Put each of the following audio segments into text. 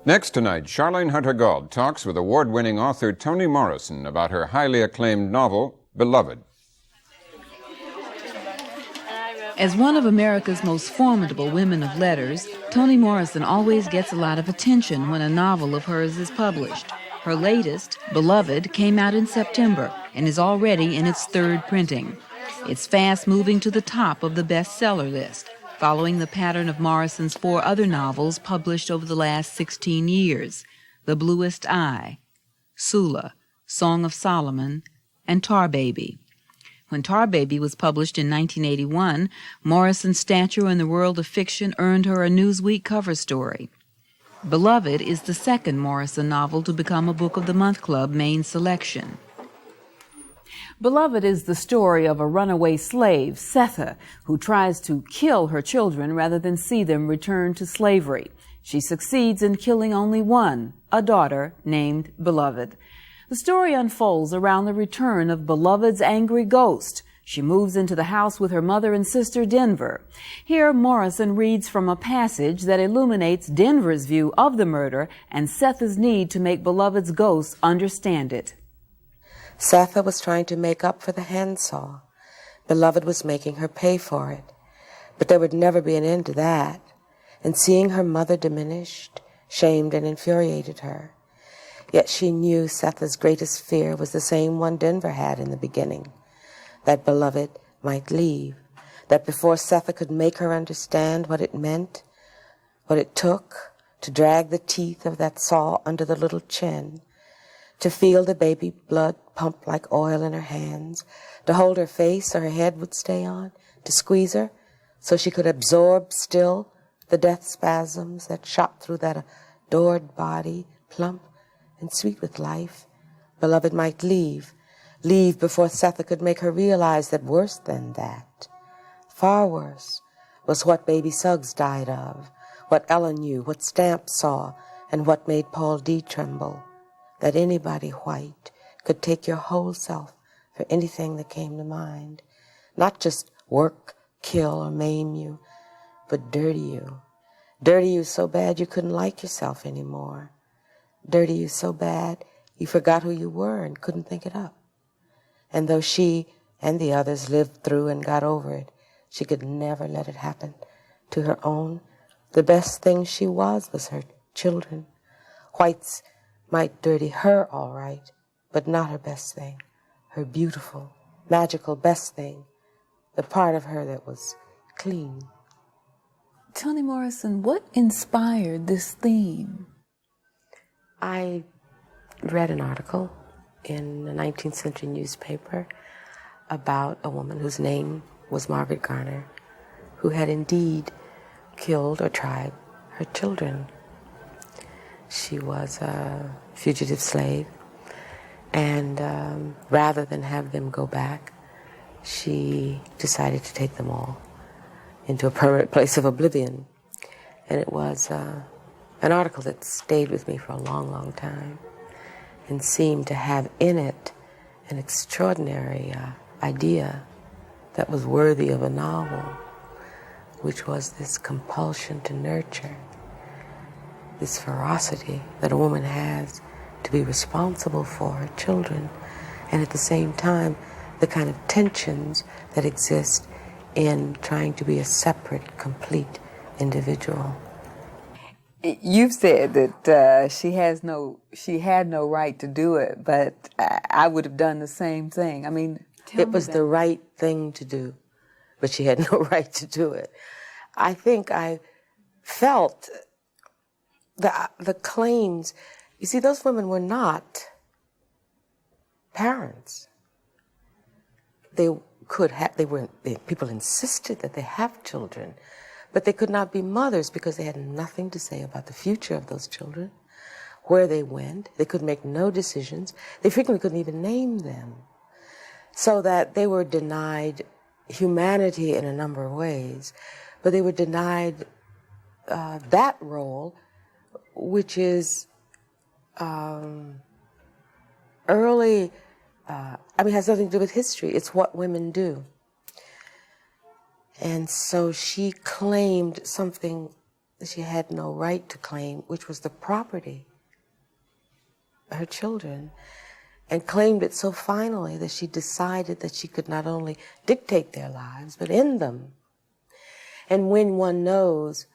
Next tonight, Charlene Hunter-Gauld talks with award-winning author Toni Morrison about her highly acclaimed novel, Beloved. As one of America's most formidable women of letters, Toni Morrison always gets a lot of attention when a novel of hers is published. Her latest, Beloved, came out in September and is already in its third printing. It's fast moving to the top of the bestseller list, following the pattern of Morrison's 4 other novels published over the last 16 years, The Bluest Eye, Sula, Song of Solomon, and Tar Baby. When Tar Baby was published in 1981, Morrison's stature in the world of fiction earned her a Newsweek cover story. Beloved is the second Morrison novel to become a Book of the Month Club main selection. Beloved is the story of a runaway slave, Setha, who tries to kill her children rather than see them return to slavery. She succeeds in killing only one, a daughter named Beloved. The story unfolds around the return of Beloved's angry ghost. She moves into the house with her mother and sister, Denver. Here, Morrison reads from a passage that illuminates Denver's view of the murder and Setha's need to make Beloved's ghost understand it. Setha was trying to make up for the handsaw. Beloved was making her pay for it. But there would never be an end to that. And seeing her mother diminished, shamed and infuriated her. Yet she knew Setha's greatest fear was the same one Denver had in the beginning, that Beloved might leave, that before Setha could make her understand what it meant, what it took to drag the teeth of that saw under the little chin, to feel the baby blood pump like oil in her hands, to hold her face so her head would stay on, to squeeze her so she could absorb still the death spasms that shot through that adored body, plump and sweet with life. Beloved might leave before Setha could make her realize that worse than that, far worse, was what baby Suggs died of, what Ella knew, what Stamp saw, and what made Paul D. tremble, that anybody white could take your whole self for anything that came to mind, not just work, kill, or maim you, but dirty you so bad you couldn't like yourself anymore, dirty you so bad you forgot who you were and couldn't think it up. And though she and the others lived through and got over it, she could never let it happen to her own. The best thing she was her children. Whites might dirty her all right, but not her best thing, her beautiful, magical best thing, the part of her that was clean. Toni Morrison, what inspired this theme? I read an article in a 19th century newspaper about a woman whose name was Margaret Garner, who had indeed killed or tried her children. She was a fugitive slave, and rather than have them go back, she decided to take them all into a permanent place of oblivion. And it was an article that stayed with me for a long, long time and seemed to have in it an extraordinary idea that was worthy of a novel, which was this compulsion to nurture, this ferocity that a woman has to be responsible for her children, and at the same time, the kind of tensions that exist in trying to be a separate, complete individual. You've said that she had no right to do it, but I would have done the same thing. I mean, it was the right thing to do, but she had no right to do it. I think I felt the claims. You see, those women were not parents. People insisted that they have children, but they could not be mothers because they had nothing to say about the future of those children, where they went. They could make no decisions. They frequently couldn't even name them. So that they were denied humanity in a number of ways, but they were denied that role, which is early, has nothing to do with history. It's what women do. And so she claimed something that she had no right to claim, which was the property of her children, and claimed it so finally that she decided that she could not only dictate their lives, but end them. And when one knows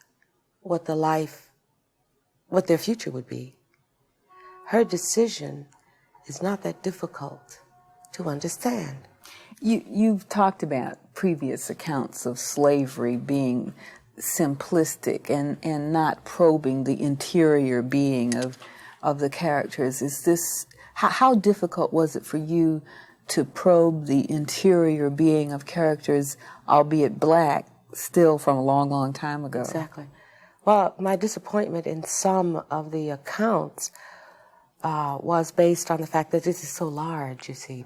what their future would be, her decision is not that difficult to understand. You've talked about previous accounts of slavery being simplistic and not probing the interior being of the characters. How difficult was it for you to probe the interior being of characters, albeit black, still from a long, long time ago? Exactly. Well, my disappointment in some of the accounts was based on the fact that this is so large, you see.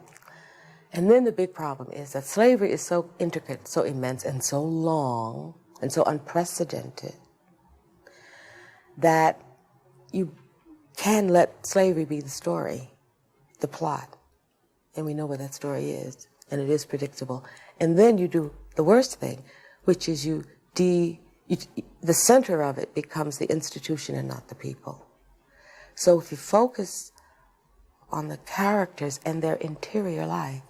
And then the big problem is that slavery is so intricate, so immense, and so long, and so unprecedented, that you can let slavery be the story, the plot. And we know what that story is, and it is predictable. And then you do the worst thing, which is the center of it becomes the institution and not the people. So if you focus on the characters and their interior life,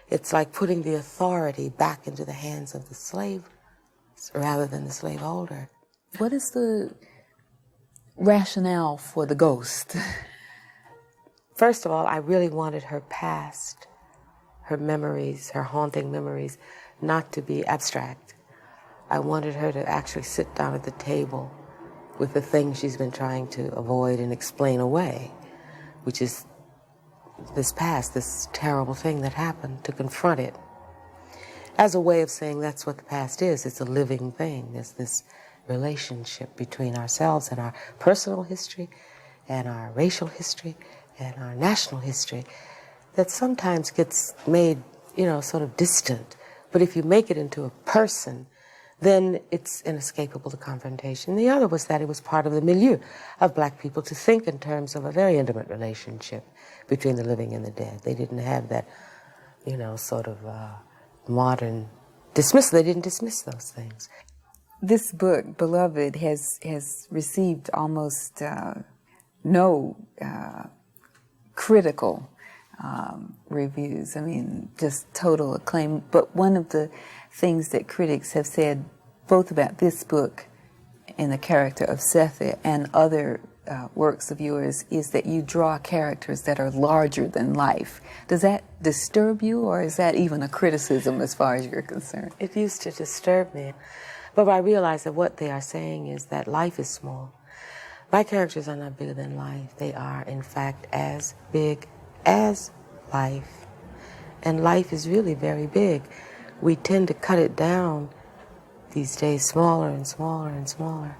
it's like putting the authority back into the hands of the slave rather than the slaveholder. What is the rationale for the ghost? First of all, I really wanted her past, her memories, her haunting memories, not to be abstract. I wanted her to actually sit down at the table with the things she's been trying to avoid and explain away, which is this past, this terrible thing that happened, to confront it. As a way of saying that's what the past is. It's a living thing. There's this relationship between ourselves and our personal history and our racial history and our national history that sometimes gets made, sort of distant. But if you make it into a person, then it's inescapable to confrontation. The other was that it was part of the milieu of black people to think in terms of a very intimate relationship between the living and the dead. They didn't have that, sort of modern dismissal. They didn't dismiss those things. This book, Beloved, has received almost no critical reviews. I mean, just total acclaim. But one of the things that critics have said, both about this book and the character of Sethe and other works of yours, is that you draw characters that are larger than life. Does that disturb you, or is that even a criticism as far as you're concerned? It used to disturb me, but I realize that what they are saying is that life is small. My characters are not bigger than life. They are, in fact, as big as life. And life is really very big. We tend to cut it down these days, smaller and smaller and smaller,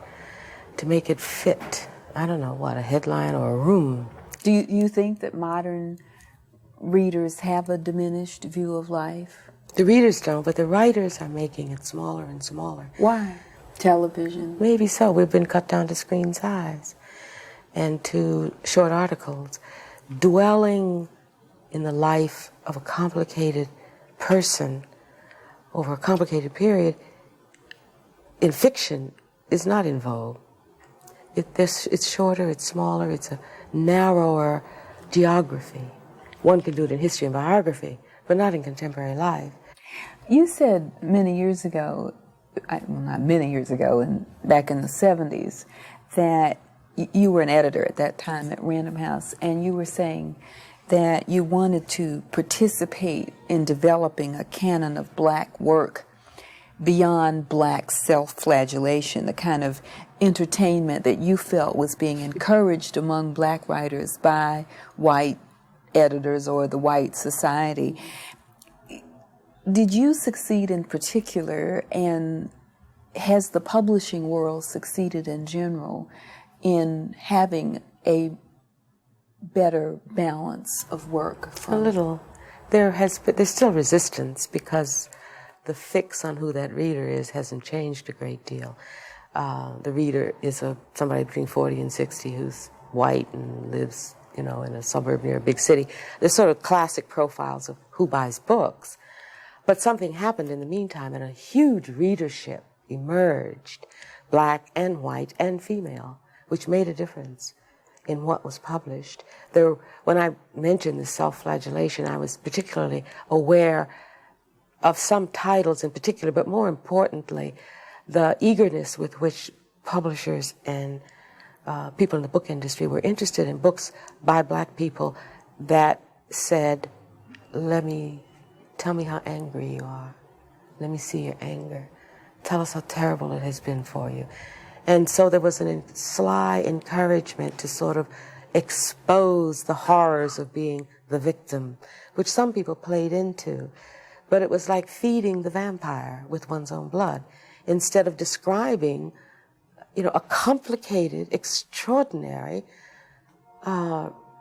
to make it fit, I don't know what, a headline or a room. Do you think that modern readers have a diminished view of life? The readers don't, but the writers are making it smaller and smaller. Why? Television? Maybe so. We've been cut down to screen size and to short articles. Dwelling in the life of a complicated person over a complicated period in fiction is not in vogue. It's shorter, it's smaller, it's a narrower geography. One can do it in history and biography, but not in contemporary life. You said many years ago, not many years ago, back in the 70s, that you were an editor at that time at Random House, and you were saying that you wanted to participate in developing a canon of black work beyond black self-flagellation, the kind of entertainment that you felt was being encouraged among black writers by white editors or the white society. Did you succeed in particular, and has the publishing world succeeded in general in having a better balance of work? A little. There's still resistance because the fix on who that reader is hasn't changed a great deal. The reader is somebody between 40 and 60 who's white and lives, in a suburb near a big city. There's sort of classic profiles of who buys books. But something happened in the meantime, and a huge readership emerged black and white and female, which made a difference in what was published. There, when I mentioned the self-flagellation, I was particularly aware of some titles in particular, but more importantly, the eagerness with which publishers and people in the book industry were interested in books by black people that said, tell me how angry you are. Let me see your anger. Tell us how terrible it has been for you. And so there was a sly encouragement to sort of expose the horrors of being the victim, which some people played into. But it was like feeding the vampire with one's own blood. Instead of describing, a complicated, extraordinary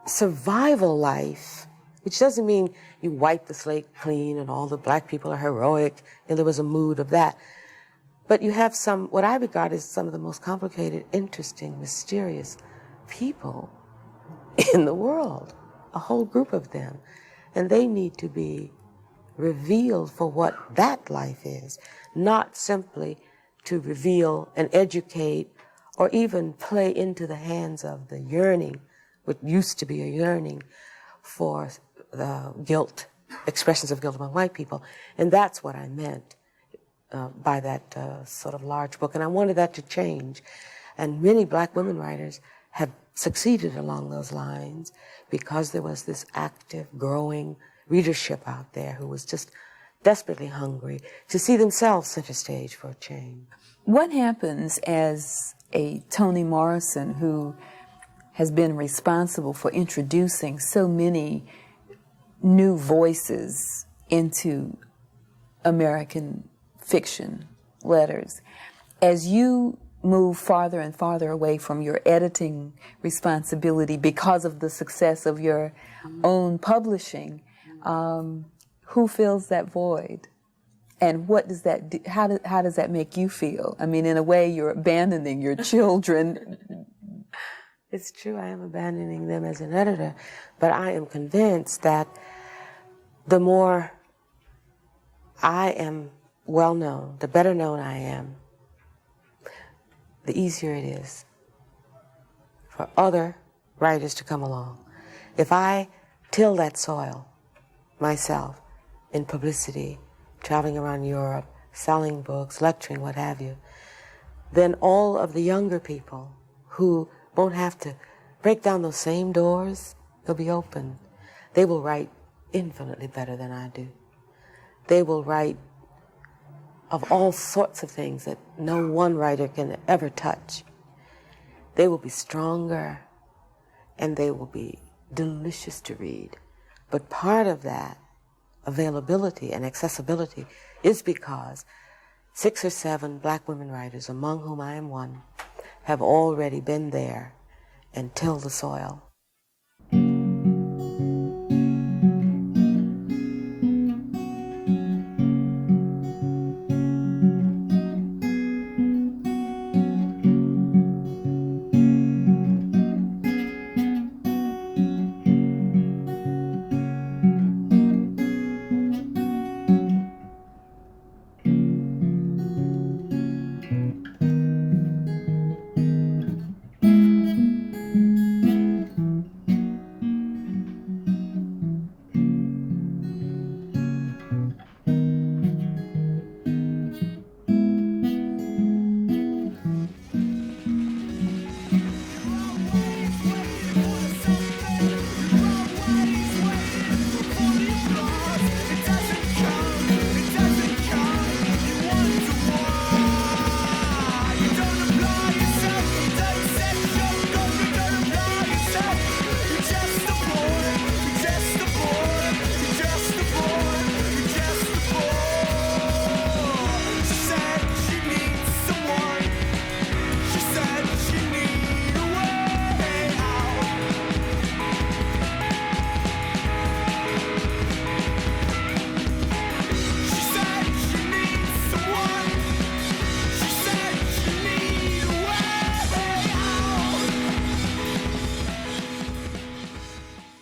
survival life, which doesn't mean you wipe the slate clean and all the black people are heroic, and there was a mood of that. But you have what I regard as some of the most complicated, interesting, mysterious people in the world, a whole group of them. And they need to be revealed for what that life is, not simply to reveal and educate or even play into the hands of the yearning, what used to be a yearning for the guilt, expressions of guilt among white people. And that's what I meant by that sort of large book. And I wanted that to change. And many black women writers have succeeded along those lines because there was this active, growing readership out there who was just desperately hungry to see themselves center stage for a change. What happens as a Toni Morrison who has been responsible for introducing so many new voices into American fiction letters, as you move farther and farther away from your editing responsibility because of the success of your own publishing, who fills that void? And what does that do? How does that make you feel? I mean, in a way, you're abandoning your children. It's true, I am abandoning them as an editor, but I am convinced that the more I am well known, the better known I am, the easier it is for other writers to come along. If I till that soil myself in publicity, traveling around Europe, selling books, lecturing, what have you, then all of the younger people who won't have to break down those same doors, they'll be open. They will write infinitely better than I do. They will write of all sorts of things that no one writer can ever touch. They will be stronger and they will be delicious to read. But part of that availability and accessibility is because 6 or 7 black women writers, among whom I am one, have already been there and tilled the soil